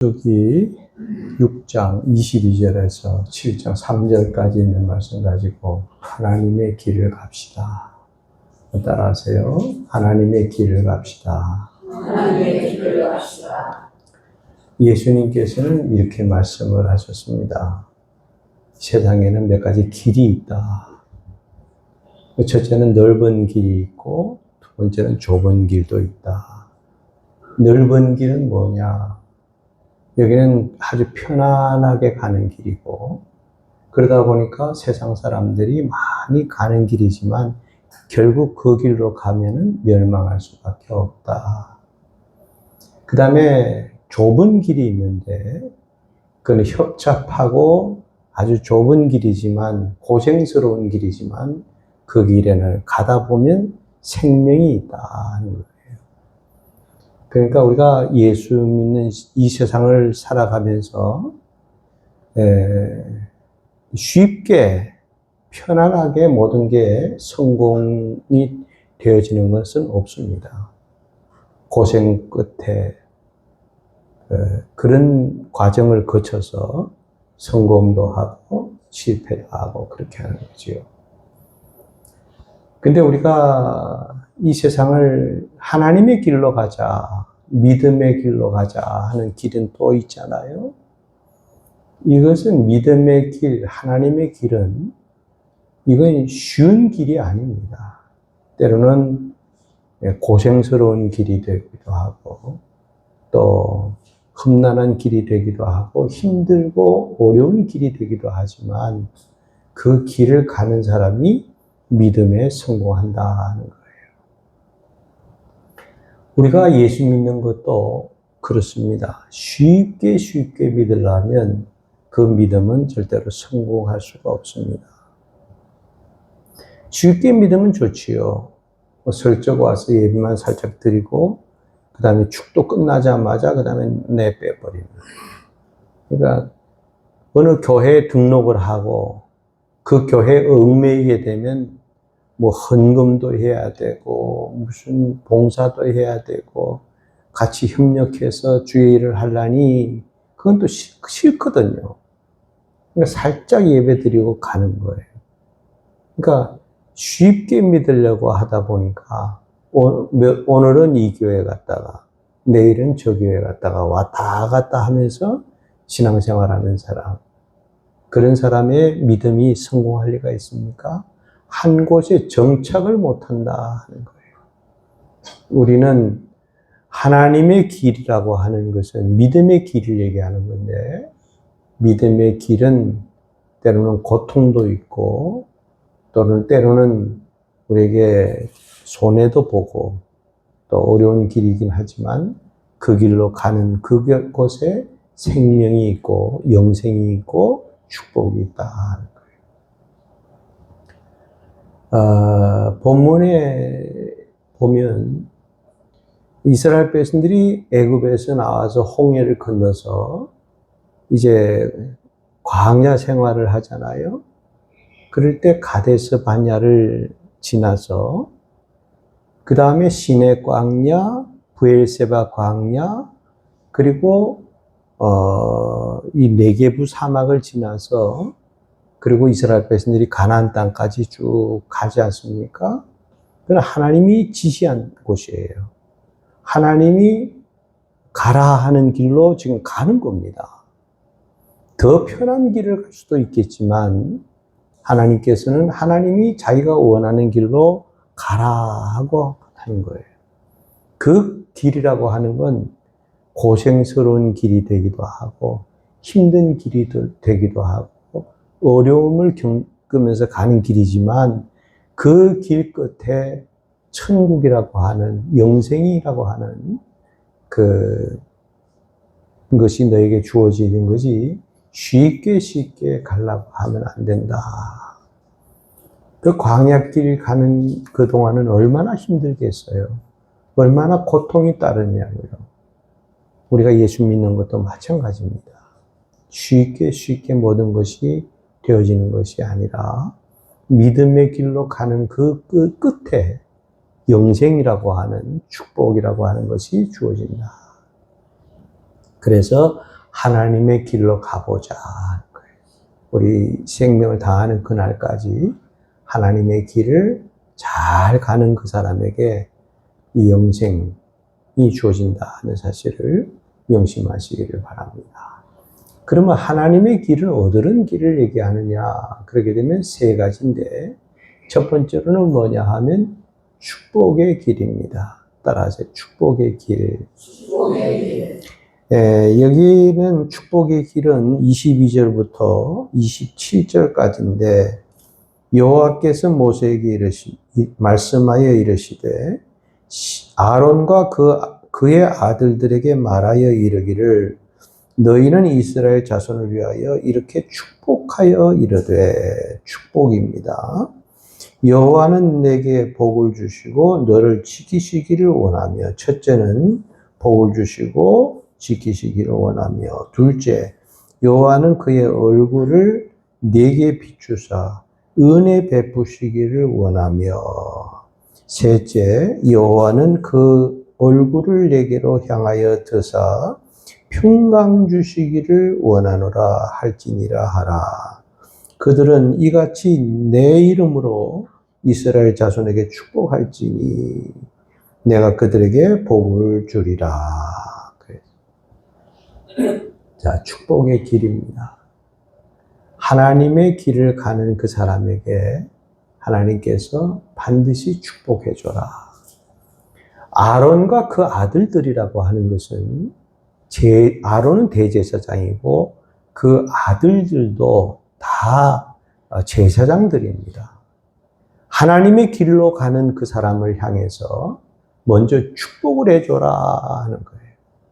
출애굽기 6장 22절에서 7장 3절까지 있는 말씀 가지고 하나님의 길을 갑시다. 따라하세요. 하나님의 길을 갑시다. 하나님의 길을 갑시다. 예수님께서는 이렇게 말씀을 하셨습니다. 세상에는 몇 가지 길이 있다. 첫째는 넓은 길이 있고 두 번째는 좁은 길도 있다. 넓은 길은 뭐냐? 여기는 아주 편안하게 가는 길이고, 그러다 보니까 세상 사람들이 많이 가는 길이지만 결국 그 길로 가면은 멸망할 수밖에 없다. 그 다음에 좁은 길이 있는데, 그건 협착하고 아주 좁은 길이지만, 고생스러운 길이지만 그 길에는 가다 보면 생명이 있다는 거예요. 그러니까 우리가 예수 믿는 이 세상을 살아가면서 쉽게 편안하게 모든 게 성공이 되어지는 것은 없습니다. 고생 끝에 그런 과정을 거쳐서 성공도 하고 실패도 하고 그렇게 하는 거지요. 근데 우리가 이 세상을 하나님의 길로 가자, 믿음의 길로 가자 하는 길은 또 있잖아요. 이것은 믿음의 길, 하나님의 길은 이건 쉬운 길이 아닙니다. 때로는 고생스러운 길이 되기도 하고 또 험난한 길이 되기도 하고 힘들고 어려운 길이 되기도 하지만 그 길을 가는 사람이 믿음에 성공한다는 거예요. 우리가 예수 믿는 것도 그렇습니다. 쉽게 믿으려면 그 믿음은 절대로 성공할 수가 없습니다. 쉽게 믿으면 좋지요. 설적 와서 예배만 살짝 드리고 그 다음에 축도 끝나자마자 그 다음에 내빼버리는 거예요. 그러니까 어느 교회에 등록을 하고 그 교회에 얽매이게 되면 뭐 헌금도 해야 되고 무슨 봉사도 해야 되고 같이 협력해서 주의 일을 하려니 그건 또 싫거든요. 그러니까 살짝 예배드리고 가는 거예요. 그러니까 쉽게 믿으려고 하다 보니까 오늘은 이 교회 갔다가 내일은 저 교회 갔다가 왔다 갔다 하면서 신앙생활하는 사람, 그런 사람의 믿음이 성공할 리가 있습니까? 한 곳에 정착을 못한다 하는 거예요. 우리는 하나님의 길이라고 하는 것은 믿음의 길을 얘기하는 건데, 믿음의 길은 때로는 고통도 있고 또는 때로는 우리에게 손해도 보고 또 어려운 길이긴 하지만 그 길로 가는 그곳에 생명이 있고 영생이 있고 축복이 있다. 본문에 보면 이스라엘 백성들이 애굽에서 나와서 홍해를 건너서 이제 광야 생활을 하잖아요. 그럴 때 가데스 바냐를 지나서 그 다음에 시내 광야, 브엘세바 광야, 그리고 이 네게부 사막을 지나서 그리고 이스라엘 백성들이 가나안 땅까지 쭉 가지 않습니까? 그건 하나님이 지시한 곳이에요. 하나님이 가라 하는 길로 지금 가는 겁니다. 더 편한 길을 갈 수도 있겠지만 하나님께서는 하나님이 자기가 원하는 길로 가라 하고 하는 거예요. 그 길이라고 하는 건 고생스러운 길이 되기도 하고 힘든 길이 되기도 하고 어려움을 겪으면서 가는 길이지만 그 길 끝에 천국이라고 하는 영생이라고 하는 그것이 너에게 주어지는 거지 쉽게 가려고 하면 안 된다. 그 광야길 가는 그동안은 얼마나 힘들겠어요. 얼마나 고통이 따르냐고요. 우리가 예수 믿는 것도 마찬가지입니다. 쉽게 모든 것이 되어지는 것이 아니라 믿음의 길로 가는 그 끝에 영생이라고 하는 축복이라고 하는 것이 주어진다. 그래서 하나님의 길로 가보자. 우리 생명을 다하는 그날까지 하나님의 길을 잘 가는 그 사람에게 이 영생이 주어진다는 사실을 명심하시기를 바랍니다. 그러면 하나님의 길은 어떤 길을 얘기하느냐? 그러게 되면 세 가지인데 첫 번째로는 뭐냐 하면 축복의 길입니다. 따라서 축복의 길. 여기는 축복의 길은 22절부터 27절까지인데 여호와께서 모세에게 말씀하여 이르시되 아론과 그의 아들들에게 말하여 이르기를 너희는 이스라엘 자손을 위하여 이렇게 축복하여 이르되 축복입니다. 여호와는 내게 복을 주시고 너를 지키시기를 원하며 첫째는 복을 주시고 지키시기를 원하며 둘째 여호와는 그의 얼굴을 내게 비추사 은혜 베푸시기를 원하며 셋째 여호와는 그 얼굴을 내게로 향하여 드사 평강 주시기를 원하노라 할지니라 하라. 그들은 이같이 내 이름으로 이스라엘 자손에게 축복할지니 내가 그들에게 복을 주리라. 자, 축복의 길입니다. 하나님의 길을 가는 그 사람에게 하나님께서 반드시 축복해 줘라. 아론과 그 아들들이라고 하는 것은 아론은 대제사장이고 그 아들들도 다 제사장들입니다. 하나님의 길로 가는 그 사람을 향해서 먼저 축복을 해줘라 하는 거예요.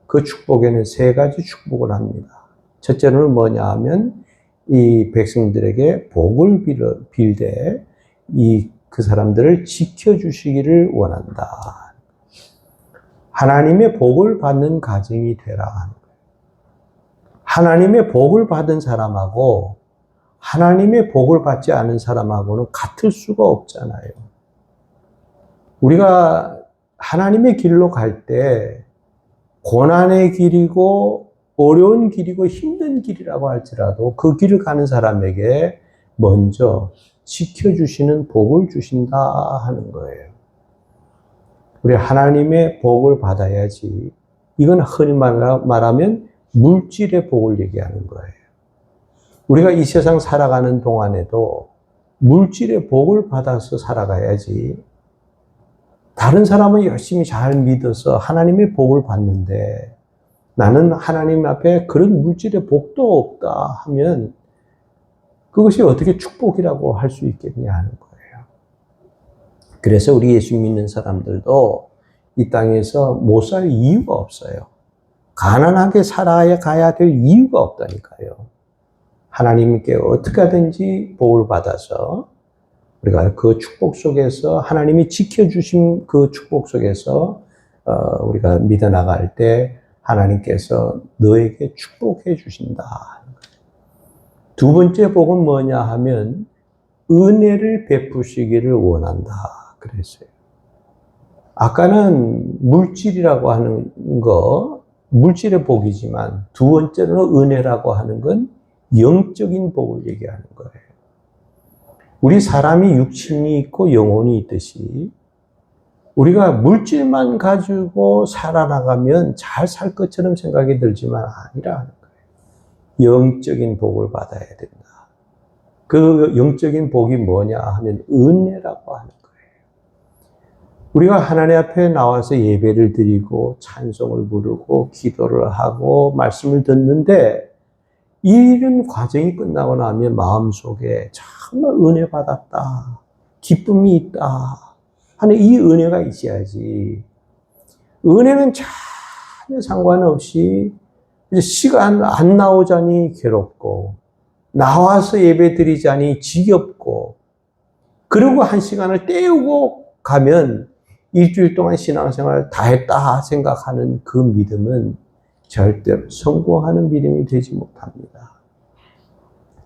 그 축복에는 세 가지 축복을 합니다. 첫째로는 뭐냐 하면 이 백성들에게 복을 빌되 그 사람들을 지켜주시기를 원한다. 하나님의 복을 받는 가정이 되라 하는 거예요. 하나님의 복을 받은 사람하고 하나님의 복을 받지 않은 사람하고는 같을 수가 없잖아요. 우리가 하나님의 길로 갈 때 고난의 길이고 어려운 길이고 힘든 길이라고 할지라도 그 길을 가는 사람에게 먼저 지켜주시는 복을 주신다 하는 거예요. 우리 하나님의 복을 받아야지. 이건 흔히 말하면 물질의 복을 얘기하는 거예요. 우리가 이 세상 살아가는 동안에도 물질의 복을 받아서 살아가야지. 다른 사람은 열심히 잘 믿어서 하나님의 복을 받는데 나는 하나님 앞에 그런 물질의 복도 없다 하면 그것이 어떻게 축복이라고 할 수 있겠냐 하는 거예요. 그래서 우리 예수 믿는 사람들도 이 땅에서 못 살 이유가 없어요. 가난하게 살아가야 될 이유가 없다니까요. 하나님께 어떻게 하든지 복을 받아서 우리가 그 축복 속에서 하나님이 지켜주신 그 축복 속에서 우리가 믿어나갈 때 하나님께서 너에게 축복해 주신다. 두 번째 복은 뭐냐 하면 은혜를 베푸시기를 원한다. 그랬어요. 아까는 물질이라고 하는 거, 물질의 복이지만 두 번째로는 은혜라고 하는 건 영적인 복을 얘기하는 거예요. 우리 사람이 육신이 있고 영혼이 있듯이 우리가 물질만 가지고 살아나가면 잘 살 것처럼 생각이 들지만 아니라 영적인 복을 받아야 된다. 그 영적인 복이 뭐냐 하면 은혜라고 하는 거예요. 우리가 하나님 앞에 나와서 예배를 드리고 찬송을 부르고 기도를 하고 말씀을 듣는데 이런 과정이 끝나고 나면 마음속에 정말 은혜 받았다, 기쁨이 있다 하는 이 은혜가 있어야지. 은혜는 전혀 상관없이 이제 시간 안 나오자니 괴롭고 나와서 예배 드리자니 지겹고 그리고 한 시간을 때우고 가면 일주일 동안 신앙생활 다 했다 생각하는 그 믿음은 절대로 성공하는 믿음이 되지 못합니다.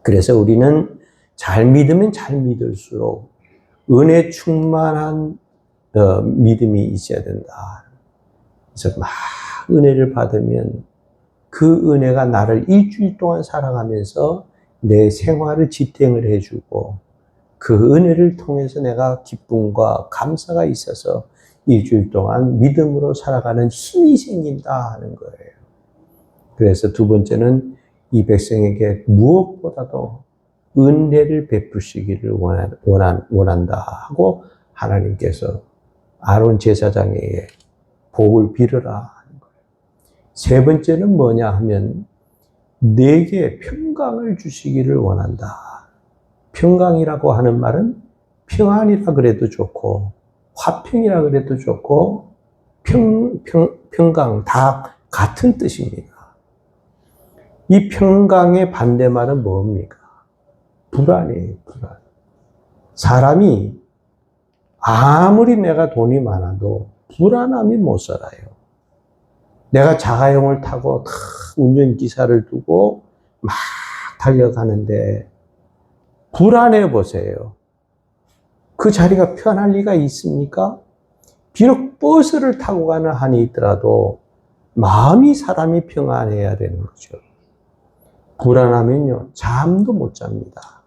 그래서 우리는 잘 믿으면 잘 믿을수록 은혜 충만한 믿음이 있어야 된다. 그래서 막 은혜를 받으면 그 은혜가 나를 일주일 동안 살아가면서 내 생활을 지탱을 해주고 그 은혜를 통해서 내가 기쁨과 감사가 있어서 일주일 동안 믿음으로 살아가는 힘이 생긴다 하는 거예요. 그래서 두 번째는 이 백성에게 무엇보다도 은혜를 베푸시기를 원한다 하고 하나님께서 아론 제사장에게 복을 빌어라 하는 거예요. 세 번째는 뭐냐 하면 내게 평강을 주시기를 원한다. 평강이라고 하는 말은 평안이라 그래도 좋고 화평이라 그래도 좋고 평강 다 같은 뜻입니다. 이 평강의 반대말은 뭡니까? 불안이에요, 불안. 사람이 아무리 내가 돈이 많아도 불안함이 못 살아요. 내가 자가용을 타고 운전기사를 두고 막 달려가는데 불안해 보세요. 그 자리가 편할 리가 있습니까? 비록 버스를 타고 가는 한이 있더라도 마음이 사람이 평안해야 되는 거죠. 불안하면요, 잠도 못 잡니다.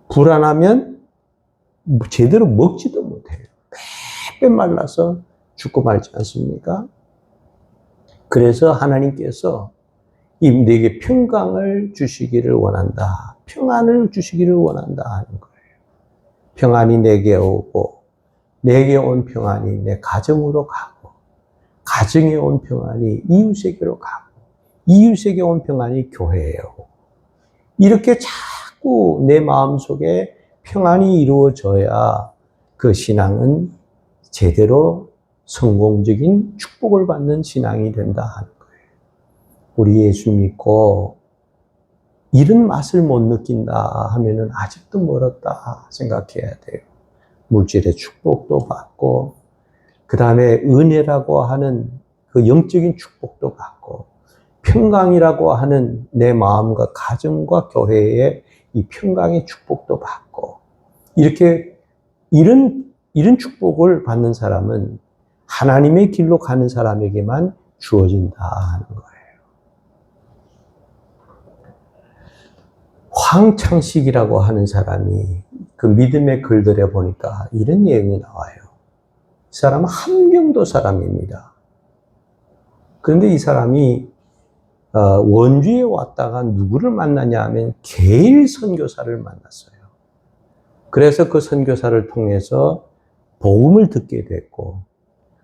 불안하면 제대로 먹지도 못해요. 빼빼 말라서 죽고 말지 않습니까? 그래서 하나님께서 내게 평강을 주시기를 원한다. 평안을 주시기를 원한다 하는 거예요. 평안이 내게 오고 내게 온 평안이 내 가정으로 가고 가정에 온 평안이 이웃에게로 가고 이웃에게 온 평안이 교회에 오고 이렇게 자꾸 내 마음속에 평안이 이루어져야 그 신앙은 제대로 성공적인 축복을 받는 신앙이 된다 하는 거예요. 우리 예수 믿고 이런 맛을 못 느낀다 하면은 아직도 멀었다 생각해야 돼요. 물질의 축복도 받고 그 다음에 은혜라고 하는 그 영적인 축복도 받고 평강이라고 하는 내 마음과 가정과 교회의 이 평강의 축복도 받고 이렇게 이런 축복을 받는 사람은 하나님의 길로 가는 사람에게만 주어진다 하는 거예요. 황창식이라고 하는 사람이 그 믿음의 글들에 보니까 이런 내용이 나와요. 이 사람은 함경도 사람입니다. 그런데 이 사람이 원주에 왔다가 누구를 만나냐 하면 게일 선교사를 만났어요. 그래서 그 선교사를 통해서 복음을 듣게 됐고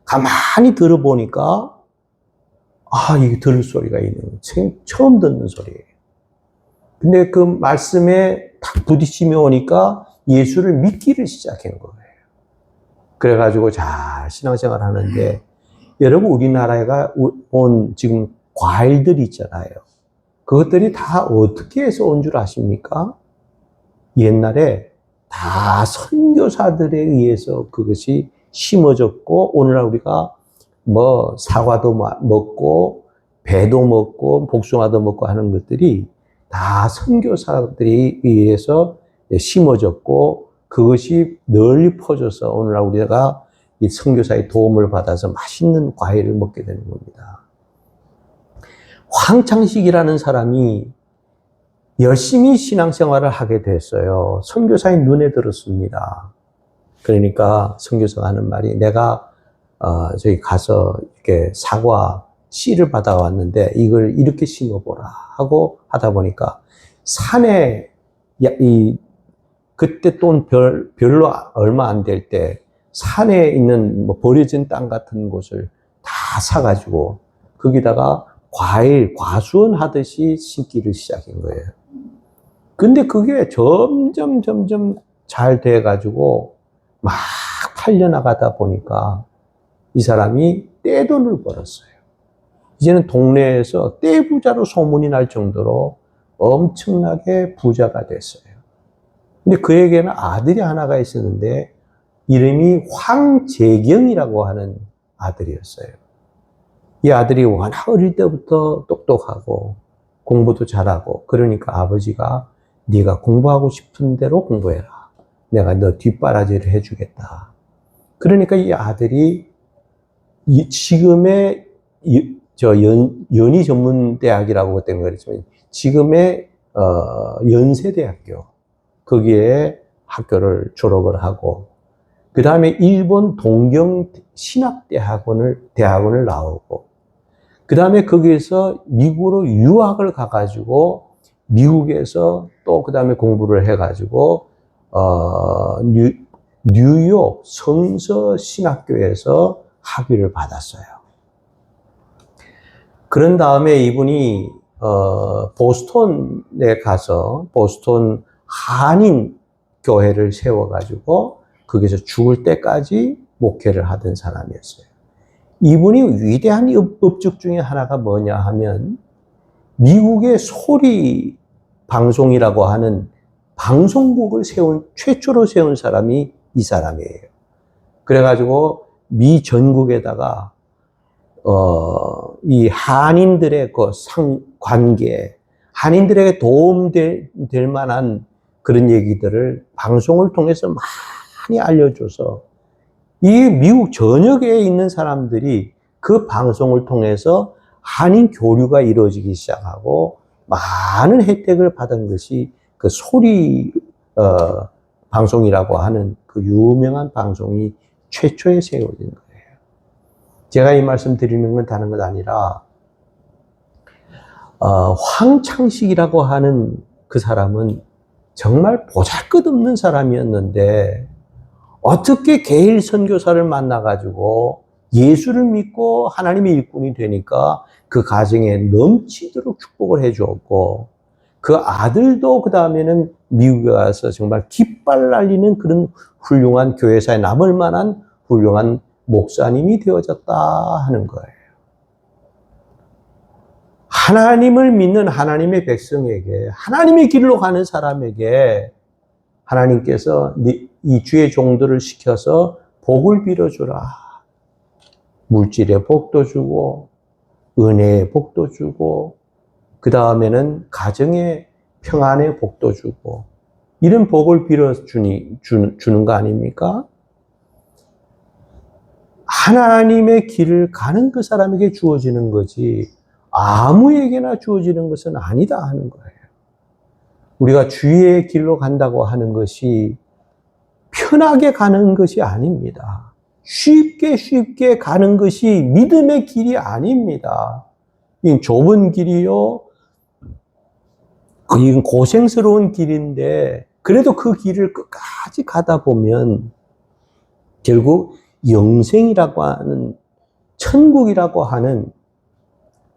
가만히 들어보니까 이게 들을 소리가 있는 거예요. 처음 듣는 소리예요. 근데 그 말씀에 딱 부딪히며 오니까 예수를 믿기를 시작한 거예요. 그래가지고 잘 신앙생활 하는데 여러분 우리나라에 온 지금 과일들이 있잖아요. 그것들이 다 어떻게 해서 온 줄 아십니까? 옛날에 다 선교사들에 의해서 그것이 심어졌고 오늘날 우리가 뭐 사과도 먹고 배도 먹고 복숭아도 먹고 하는 것들이 다 선교사들에 의해서 심어졌고 그것이 널리 퍼져서 오늘날 우리가 이 선교사의 도움을 받아서 맛있는 과일을 먹게 되는 겁니다. 황창식이라는 사람이 열심히 신앙생활을 하게 됐어요. 선교사의 눈에 들었습니다. 그러니까 선교사가 하는 말이 내가 저기 가서 이렇게 사과 씨를 받아왔는데 이걸 이렇게 심어보라 하고 하다 보니까 산에 그때 돈 별로 얼마 안 될 때 산에 있는 뭐 버려진 땅 같은 곳을 다 사가지고 거기다가 과수원 하듯이 심기를 시작한 거예요. 근데 그게 점점 잘 돼가지고 막 팔려나가다 보니까 이 사람이 떼돈을 벌었어요. 이제는 동네에서 떼부자로 소문이 날 정도로 엄청나게 부자가 됐어요. 근데 그에게는 아들이 하나가 있었는데 이름이 황재경이라고 하는 아들이었어요. 이 아들이 워낙 어릴 때부터 똑똑하고 공부도 잘하고 그러니까 아버지가 네가 공부하고 싶은 대로 공부해라. 내가 너 뒷바라지를 해주겠다. 그러니까 이 아들이 지금의 연희 전문대학이라고 그때 그랬지만, 지금의, 연세대학교, 거기에 학교를 졸업을 하고, 그 다음에 일본 동경 대학원을 나오고, 그 다음에 거기에서 미국으로 유학을 가가지고, 미국에서 또 그 다음에 공부를 해가지고, 뉴욕 성서신학교에서 학위를 받았어요. 그런 다음에 이분이, 보스턴에 가서, 보스턴 한인 교회를 세워가지고, 거기서 죽을 때까지 목회를 하던 사람이었어요. 이분이 위대한 업적 중에 하나가 뭐냐 하면, 미국의 소리 방송이라고 하는 방송국을 최초로 세운 사람이 이 사람이에요. 그래가지고 미 전국에다가, 이 한인들의 그 관계, 한인들에게 도움될 만한 그런 얘기들을 방송을 통해서 많이 알려줘서 이 미국 전역에 있는 사람들이 그 방송을 통해서 한인 교류가 이루어지기 시작하고 많은 혜택을 받은 것이 그 소리 방송이라고 하는 그 유명한 방송이 최초에 세워진 거예요. 제가 이 말씀 드리는 건 다른 것 아니라 황창식이라고 하는 그 사람은 정말 보잘것없는 사람이었는데 어떻게 게일 선교사를 만나가지고 예수를 믿고 하나님의 일꾼이 되니까 그 가정에 넘치도록 축복을 해주었고 그 아들도 그 다음에는 미국에 가서 정말 깃발 날리는 그런 훌륭한 교회사에 남을 만한 훌륭한 목사님이 되어졌다 하는 거예요. 하나님을 믿는 하나님의 백성에게, 하나님의 길로 가는 사람에게 하나님께서 이 주의 종들을 시켜서 복을 빌어주라. 물질의 복도 주고, 은혜의 복도 주고, 그 다음에는 가정의 평안의 복도 주고, 이런 복을 주는 거 아닙니까? 하나님의 길을 가는 그 사람에게 주어지는 거지, 아무에게나 주어지는 것은 아니다 하는 거예요. 우리가 주의 길로 간다고 하는 것이 편하게 가는 것이 아닙니다. 쉽게 가는 것이 믿음의 길이 아닙니다. 이 좁은 길이요, 이건 고생스러운 길인데 그래도 그 길을 끝까지 가다 보면 결국 영생이라고 하는, 천국이라고 하는,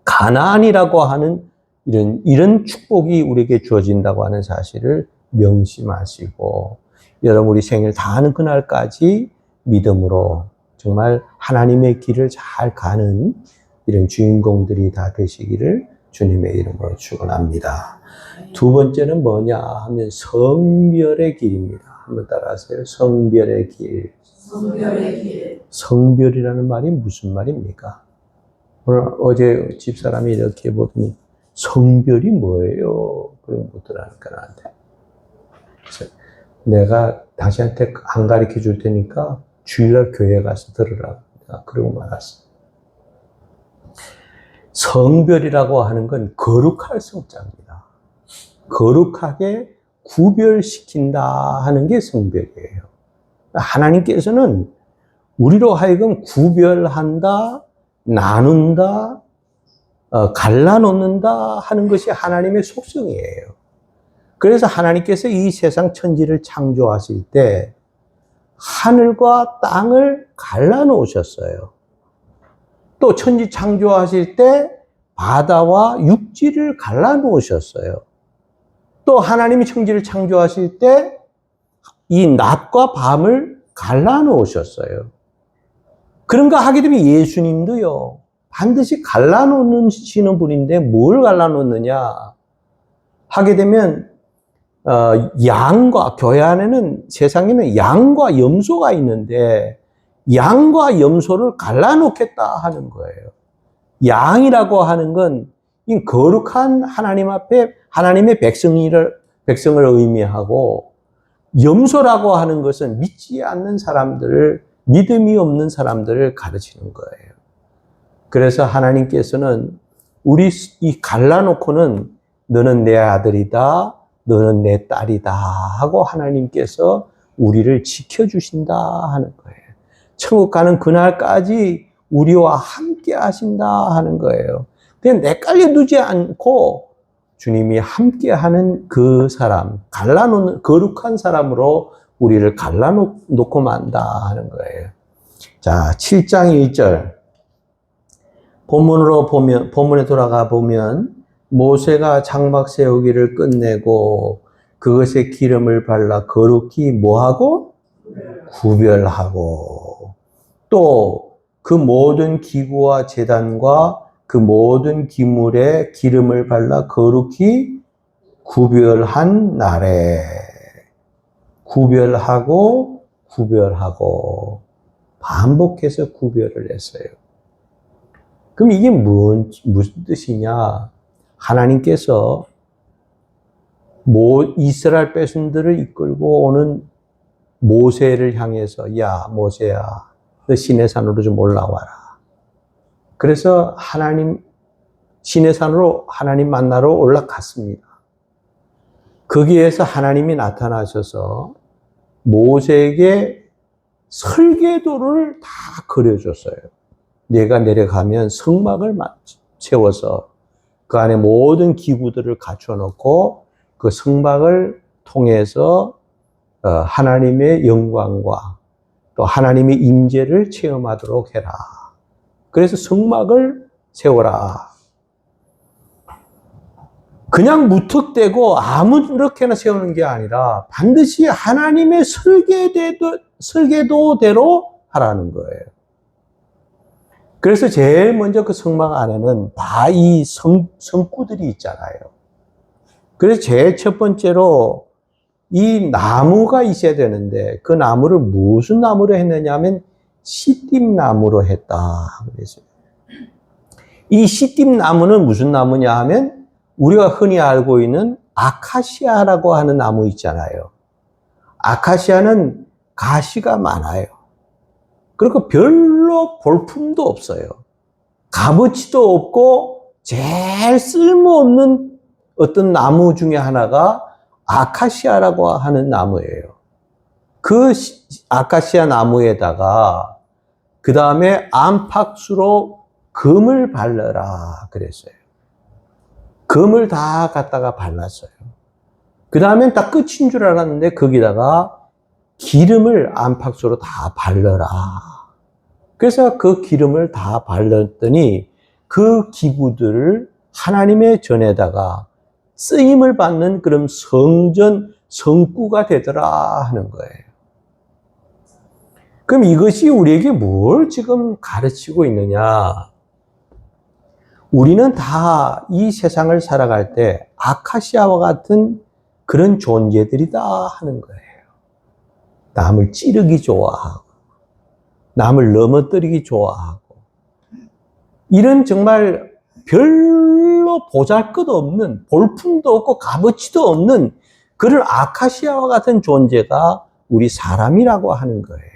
가나안이라고 하는 이런 축복이 우리에게 주어진다고 하는 사실을 명심하시고, 여러분 우리 생일 다 하는 그날까지 믿음으로 정말 하나님의 길을 잘 가는 이런 주인공들이 다 되시기를 주님의 이름으로 축원합니다. 두 번째는 뭐냐 하면 성별의 길입니다. 한번 따라하세요. 성별의 길. 성별의 길. 성별이라는 말이 무슨 말입니까? 오늘 어제 집사람이 이렇게 보더니 성별이 뭐예요? 그런 것들 하니까 나한테. 그래서 내가 당신한테 안 가르쳐 줄 테니까 주일날 교회 가서 들으라고. 그러고 말았어. 성별이라고 하는 건 거룩할 성자입니다. 거룩하게 구별시킨다 하는 게 성별이에요. 하나님께서는 우리로 하여금 구별한다, 나눈다, 갈라놓는다 하는 것이 하나님의 속성이에요. 그래서 하나님께서 이 세상 천지를 창조하실 때 하늘과 땅을 갈라놓으셨어요. 또 천지 창조하실 때 바다와 육지를 갈라놓으셨어요. 또 하나님이 천지를 창조하실 때 이 낮과 밤을 갈라놓으셨어요. 그런가 하게 되면 예수님도요, 반드시 갈라놓으시는 분인데 뭘 갈라놓느냐 하게 되면 양과, 교회 안에는, 세상에는 양과 염소가 있는데 양과 염소를 갈라놓겠다 하는 거예요. 양이라고 하는 건 이 거룩한 하나님 앞에 하나님의 백성을 의미하고, 염소라고 하는 것은 믿지 않는 사람들을, 믿음이 없는 사람들을 가르치는 거예요. 그래서 하나님께서는 우리 이 갈라놓고는 너는 내 아들이다, 너는 내 딸이다 하고 하나님께서 우리를 지켜주신다 하는 거예요. 천국 가는 그날까지 우리와 함께 하신다 하는 거예요. 그냥 내깔려 두지 않고 주님이 함께 하는 그 사람, 갈라놓는 거룩한 사람으로 우리를 갈라놓고 만다 하는 거예요. 자, 7장 1절. 본문에 돌아가 보면 모세가 장막 세우기를 끝내고 그것에 기름을 발라 거룩히 뭐하고? 구별하고 또 그 모든 기구와 제단과 그 모든 기물에 기름을 발라 거룩히 구별한 날에 구별하고 반복해서 구별을 했어요. 그럼 이게 무슨 뜻이냐? 하나님께서 이스라엘 백성들을 이끌고 오는 모세를 향해서 야 모세야 너 시내산으로 좀 올라와라. 그래서 시내산으로 하나님 만나러 올라갔습니다. 거기에서 하나님이 나타나셔서 모세에게 설계도를 다 그려줬어요. 내가 내려가면 성막을 세워서 그 안에 모든 기구들을 갖춰놓고 그 성막을 통해서 하나님의 영광과 또 하나님의 임재를 체험하도록 해라. 그래서 성막을 세워라. 그냥 무턱대고 아무렇게나 세우는 게 아니라 반드시 하나님의 설계도대로 하라는 거예요. 그래서 제일 먼저 그 성막 안에는 다 이 성구들이 있잖아요. 그래서 제일 첫 번째로 이 나무가 있어야 되는데 그 나무를 무슨 나무로 했느냐 하면 시띠나무로 했다. 그랬어요. 이 시띠나무는 무슨 나무냐 하면 우리가 흔히 알고 있는 아카시아라고 하는 나무 있잖아요. 아카시아는 가시가 많아요. 그리고 별로 볼품도 없어요. 값어치도 없고 제일 쓸모없는 어떤 나무 중에 하나가 아카시아라고 하는 나무예요. 그 아카시아 나무에다가 그 다음에 안팎수로 금을 발라라 그랬어요. 금을 다 갖다가 발랐어요. 그 다음엔 딱 끝인 줄 알았는데 거기다가 기름을 안팎수로 다 발라라. 그래서 그 기름을 다 발랐더니 그 기구들을 하나님의 전에다가 쓰임을 받는 그런 성구가 되더라 하는 거예요. 그럼 이것이 우리에게 뭘 지금 가르치고 있느냐? 우리는 다 이 세상을 살아갈 때 아카시아와 같은 그런 존재들이다 하는 거예요. 남을 찌르기 좋아하고, 남을 넘어뜨리기 좋아하고, 이런 정말 별로 보잘것없는, 볼품도 없고 값어치도 없는 그런 아카시아와 같은 존재가 우리 사람이라고 하는 거예요.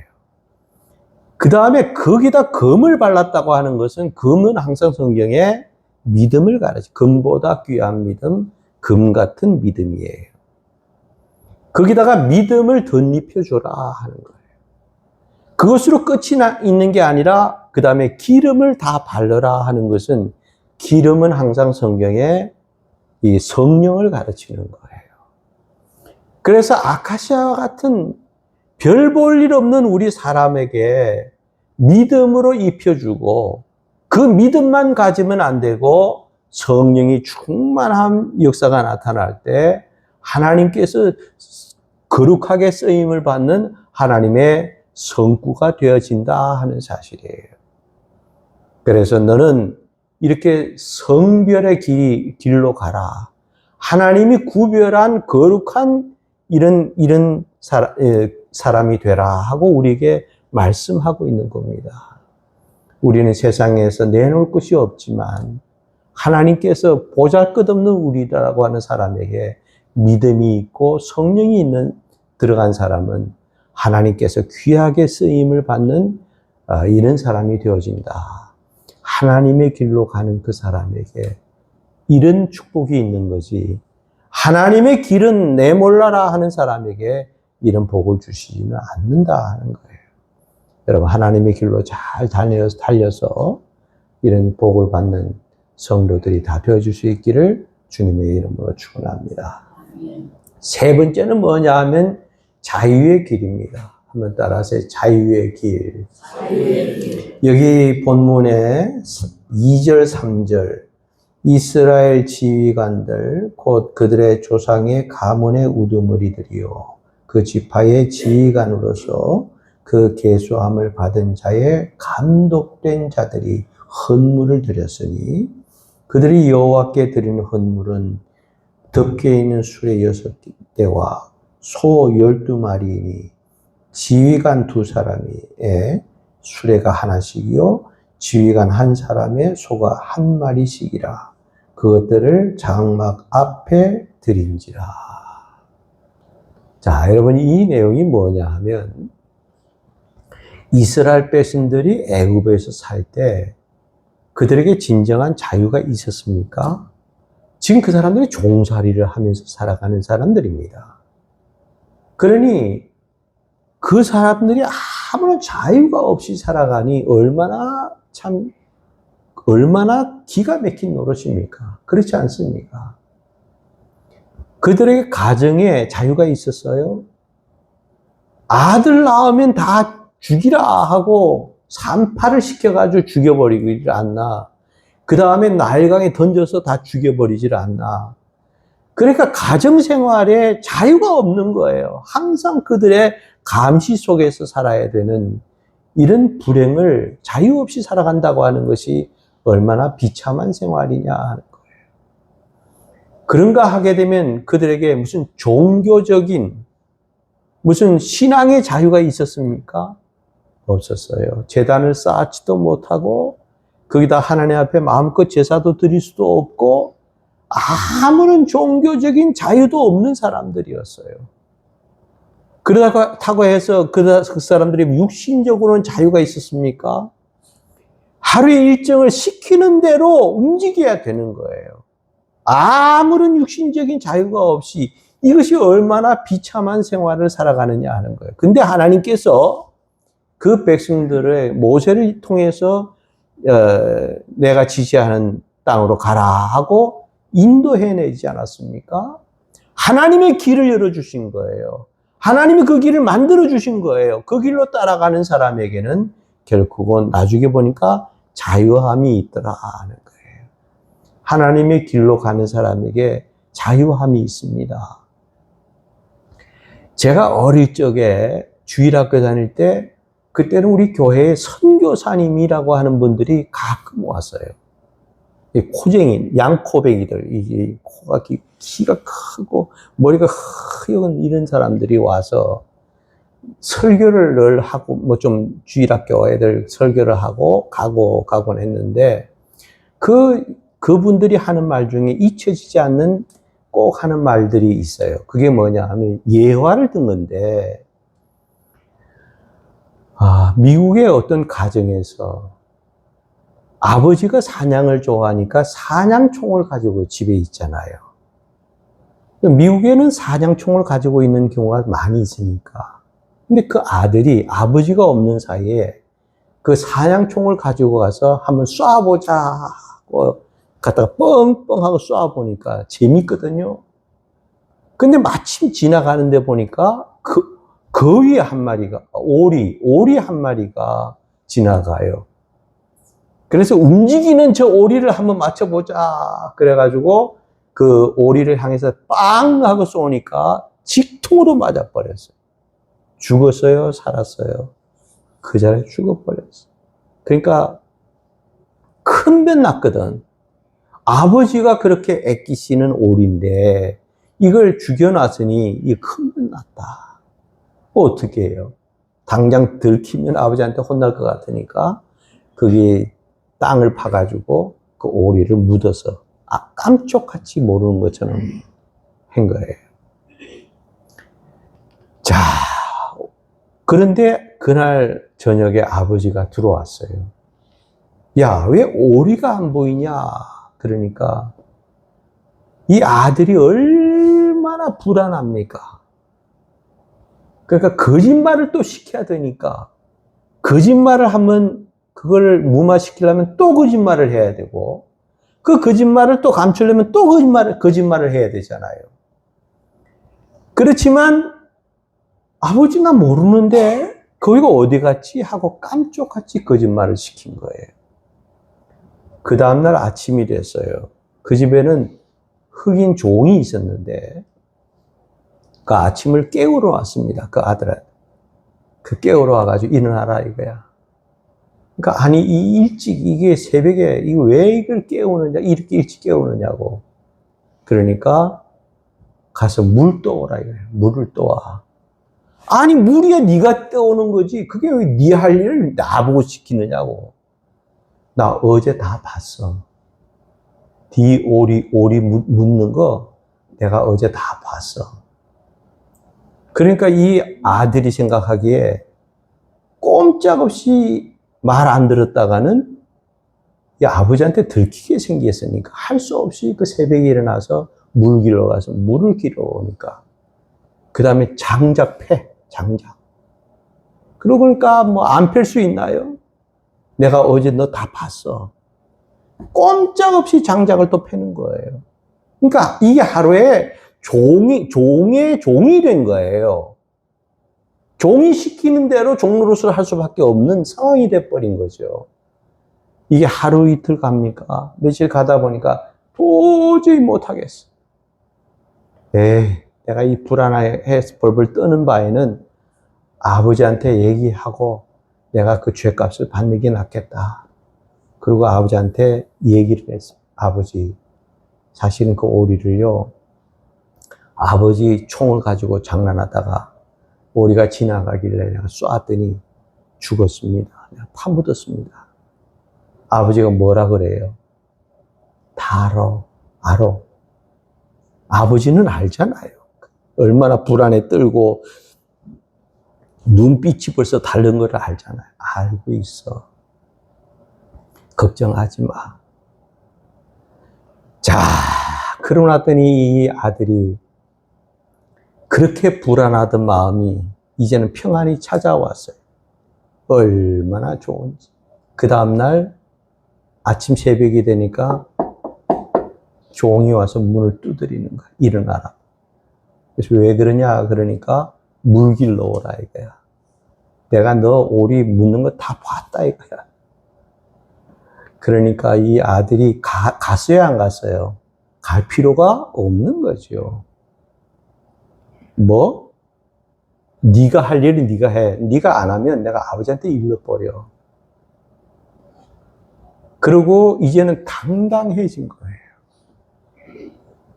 그 다음에 거기다 금을 발랐다고 하는 것은 금은 항상 성경에 믿음을 가르쳐. 금보다 귀한 믿음, 금 같은 믿음이에요. 거기다가 믿음을 덧입혀줘라 하는 거예요. 그것으로 끝이 있는 게 아니라 그 다음에 기름을 다 바르라 하는 것은 기름은 항상 성경에 이 성령을 가르치는 거예요. 그래서 아카시아와 같은 별 볼 일 없는 우리 사람에게 믿음으로 입혀주고 그 믿음만 가지면 안 되고 성령이 충만한 역사가 나타날 때 하나님께서 거룩하게 쓰임을 받는 하나님의 성구가 되어진다 하는 사실이에요. 그래서 너는 이렇게 성별의 길로 가라. 하나님이 구별한 거룩한 이런 사람이 되라 하고 우리에게 말씀하고 있는 겁니다. 우리는 세상에서 내놓을 것이 없지만 하나님께서 보잘것없는 우리라고 하는 사람에게 믿음이 있고 성령이 들어간 사람은 하나님께서 귀하게 쓰임을 받는 이런 사람이 되어진다. 하나님의 길로 가는 그 사람에게 이런 축복이 있는 거지. 하나님의 길은 내 몰라라 하는 사람에게 이런 복을 주시지는 않는다 하는 거예요. 여러분, 하나님의 길로 잘 달려서 이런 복을 받는 성도들이 다 되어줄 수 있기를 주님의 이름으로 축원합니다. 세 번째는 뭐냐 하면 자유의 길입니다. 한번 따라하세요. 자유의 길. 여기 본문에 2절, 3절 이스라엘 지휘관들 곧 그들의 조상의 가문의 우두머리들이요 그 지파의 지휘관으로서 그 계수함을 받은 자의 감독된 자들이 헌물을 드렸으니 그들이 여호와께 드리는 헌물은 덮개 있는 수레 6대와 소 12마리이니 지휘관 2사람의 수레가 하나씩이요 지휘관 1사람의 소가 1마리씩이라 그것들을 장막 앞에 드린지라. 자, 여러분 이 내용이 뭐냐 하면 이스라엘 백성들이 애굽에서 살 때 그들에게 진정한 자유가 있었습니까? 지금 그 사람들이 종살이를 하면서 살아가는 사람들입니다. 그러니 그 사람들이 아무런 자유가 없이 살아가니 얼마나 기가 막힌 노릇입니까? 그렇지 않습니까? 그들에게 가정에 자유가 있었어요. 아들 낳으면 다 죽이라 하고 산파를 시켜가지고 죽여버리질 않나. 그 다음에 나일강에 던져서 다 죽여버리질 않나. 그러니까 가정생활에 자유가 없는 거예요. 항상 그들의 감시 속에서 살아야 되는 이런 불행을 자유 없이 살아간다고 하는 것이 얼마나 비참한 생활이냐 하는 거예요. 그런가 하게 되면 그들에게 무슨 종교적인 무슨 신앙의 자유가 있었습니까? 없었어요. 제단을 쌓지도 못하고 거기다 하나님 앞에 마음껏 제사도 드릴 수도 없고 아무런 종교적인 자유도 없는 사람들이었어요. 그렇다고 해서 그 사람들이 육신적으로는 자유가 있었습니까? 하루의 일정을 시키는 대로 움직여야 되는 거예요. 아무런 육신적인 자유가 없이 이것이 얼마나 비참한 생활을 살아가느냐 하는 거예요. 근데 하나님께서 그 백성들의 모세를 통해서 내가 지시하는 땅으로 가라 하고 인도해내지 않았습니까? 하나님의 길을 열어주신 거예요. 하나님이 그 길을 만들어주신 거예요. 그 길로 따라가는 사람에게는 결국은 나중에 보니까 자유함이 있더라 하는 거예요. 하나님의 길로 가는 사람에게 자유함이 있습니다. 제가 어릴 적에 주일학교 다닐 때 그때는 우리 교회에 선교사님이라고 하는 분들이 가끔 왔어요. 코쟁이, 양코백이들, 이게 코가 키가 크고 머리가 허연 이런 사람들이 와서 설교를 늘 하고 뭐 좀 주일학교 애들 설교를 하고 가곤 했는데 그분들이 하는 말 중에 잊혀지지 않는 꼭 하는 말들이 있어요. 그게 뭐냐 하면 예화를 듣는데 미국의 어떤 가정에서 아버지가 사냥을 좋아하니까 사냥총을 가지고 집에 있잖아요. 미국에는 사냥총을 가지고 있는 경우가 많이 있으니까. 근데 그 아들이 아버지가 없는 사이에 그 사냥총을 가지고 가서 한번 쏴보자 하고 갖다가 뻥뻥하고 쏴보니까 재밌거든요. 근데 마침 지나가는데 보니까 거위 한 마리가, 오리 한 마리가 지나가요. 그래서 움직이는 저 오리를 한번 맞춰보자. 그래가지고 그 오리를 향해서 빵 하고 쏘니까 직통으로 맞아버렸어요. 죽었어요? 살았어요? 그 자리에 죽어버렸어요. 그러니까 큰 변 났거든. 아버지가 그렇게 애끼시는 오리인데 이걸 죽여놨으니 이 큰 변 났다. 어떻게 해요? 당장 들키면 아버지한테 혼날 것 같으니까 거기 땅을 파가지고 그 오리를 묻어서 깜짝같이 모르는 것처럼 한 거예요. 자, 그런데 그날 저녁에 아버지가 들어왔어요. 야, 왜 오리가 안 보이냐? 그러니까 이 아들이 얼마나 불안합니까? 그러니까 거짓말을 또 시켜야 되니까 거짓말을 하면 그걸 무마시키려면 또 거짓말을 해야 되고 그 거짓말을 또 감추려면 또 거짓말을 해야 되잖아요. 그렇지만 아버지 나 모르는데 거기가 어디 갔지? 하고 깜짝같이 거짓말을 시킨 거예요. 그 다음날 아침이 됐어요. 그 집에는 흑인 종이 있었는데 그 아침을 깨우러 왔습니다. 그 아들한테. 그 깨우러 와가지고 일어나라 이거야. 그러니까 아니 이게 새벽에 이거 왜 이걸 깨우느냐 이렇게 일찍 깨우느냐고. 그러니까 가서 물 떠오라 이거야. 물을 떠와. 아니 물이야 네가 떠오는 거지. 그게 왜 네 할 일을 나보고 시키느냐고. 나 어제 다 봤어. 네 오리 묻는 거 내가 어제 다 봤어. 그러니까 이 아들이 생각하기에 꼼짝없이 말 안 들었다가는 이 아버지한테 들키게 생겼으니까 할 수 없이 그 새벽에 일어나서 물 길러 가서 물을 길러 오니까 그 다음에 장작 패. 그러니까 뭐 안 팰 수 있나요? 내가 어제 너 다 봤어. 꼼짝없이 장작을 또 패는 거예요. 그러니까 이게 하루에 종이 된 거예요. 종이 시키는 대로 종노릇을 할 수밖에 없는 상황이 돼버린 거죠. 이게 하루 이틀 갑니까? 며칠 가다 보니까 도저히 못하겠어. 내가 이 불안해서 벌벌 떠는 바에는 아버지한테 얘기하고 내가 그 죄값을 받는 게 낫겠다. 그리고 아버지한테 얘기를 했어요. 아버지, 사실은 그 오리를요, 아버지 총을 가지고 장난하다가 오리가 지나가길래 내가 쏘았더니 죽었습니다. 내가 파묻었습니다. 아버지가 뭐라 그래요? 다 알아. 아버지는 알잖아요. 얼마나 불안에 떨고 눈빛이 벌써 다른 걸 알잖아요. 알고 있어. 걱정하지 마. 자, 그러고 났더니 이 아들이 그렇게 불안하던 마음이 이제는 평안이 찾아왔어요. 얼마나 좋은지. 그 다음날 아침 새벽이 되니까 종이 와서 문을 두드리는 거야. 일어나라. 그래서 왜 그러냐? 그러니까 물 길러 오라 이거야. 내가 너 오리 묻는 거 다 봤다 이거야. 그러니까 이 아들이 갔어요, 안 갔어요? 갈 필요가 없는 거죠. 뭐? 네가 할 일은 네가 해. 네가 안 하면 내가 아버지한테 일러버려. 그리고 이제는 당당해진 거예요.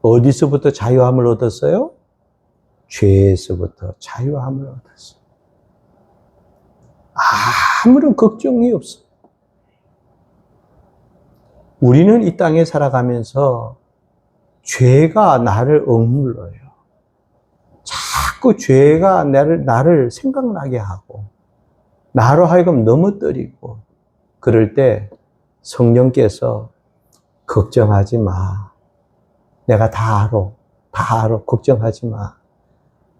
어디서부터 자유함을 얻었어요? 죄에서부터 자유함을 얻었어요. 아무런 걱정이 없어요. 우리는 이 땅에 살아가면서 죄가 나를 억눌러요. 자꾸 죄가 나를 생각나게 하고 나로 하여금 넘어뜨리고 그럴 때 성령께서 걱정하지 마. 내가 다 알아. 걱정하지 마.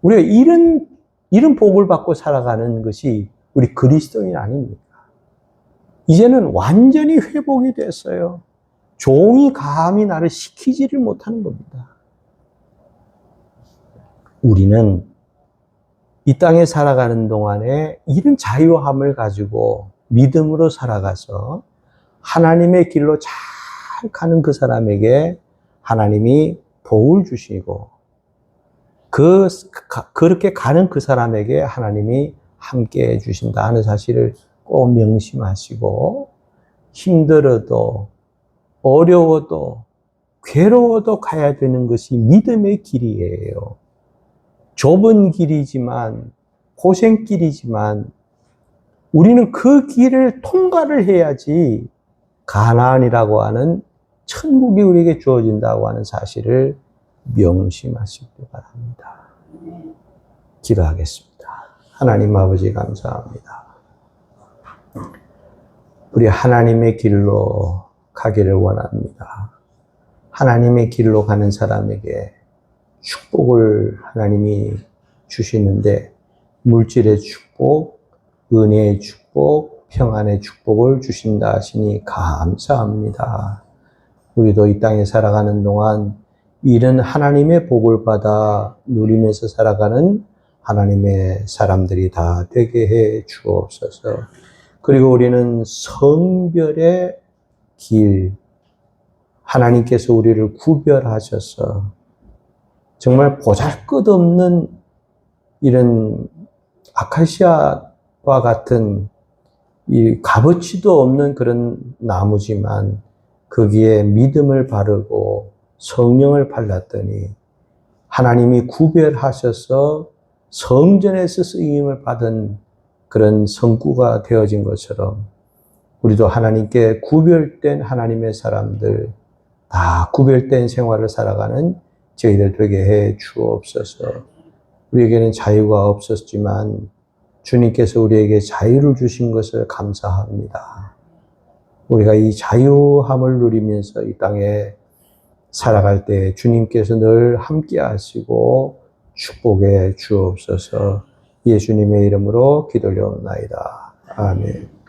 우리가 이런 복을 받고 살아가는 것이 우리 그리스도인 아닙니까? 이제는 완전히 회복이 됐어요. 종이 감히 나를 시키지를 못하는 겁니다. 우리는 이 땅에 살아가는 동안에 이런 자유함을 가지고 믿음으로 살아가서 하나님의 길로 잘 가는 그 사람에게 하나님이 복을 주시고 그렇게 가는 그 사람에게 하나님이 함께 해주신다 하는 사실을 꼭 명심하시고 힘들어도 어려워도 괴로워도 가야 되는 것이 믿음의 길이에요. 좁은 길이지만 고생길이지만 우리는 그 길을 통과를 해야지 가나안이라고 하는 천국이 우리에게 주어진다고 하는 사실을 명심하시기 바랍니다. 기도하겠습니다. 하나님 아버지 감사합니다. 우리 하나님의 길로 가기를 원합니다. 하나님의 길로 가는 사람에게 축복을 하나님이 주시는데 물질의 축복, 은혜의 축복, 평안의 축복을 주신다 하시니 감사합니다. 우리도 이 땅에 살아가는 동안 이런 하나님의 복을 받아 누리면서 살아가는 하나님의 사람들이 다 되게 해 주옵소서. 그리고 우리는 성별의 길, 하나님께서 우리를 구별하셔서 정말 보잘것없는 이런 아카시아와 같은 이 값어치도 없는 그런 나무지만 거기에 믿음을 바르고 성령을 발랐더니 하나님이 구별하셔서 성전에서 쓰임을 받은 그런 성구가 되어진 것처럼 우리도 하나님께 구별된 하나님의 사람들, 다 구별된 생활을 살아가는 저희들 되게 해 주옵소서. 우리에게는 자유가 없었지만 주님께서 우리에게 자유를 주신 것을 감사합니다. 우리가 이 자유함을 누리면서 이 땅에 살아갈 때 주님께서 늘 함께 하시고 축복해 주옵소서. 예수님의 이름으로 기도드리옵나이다. 아멘.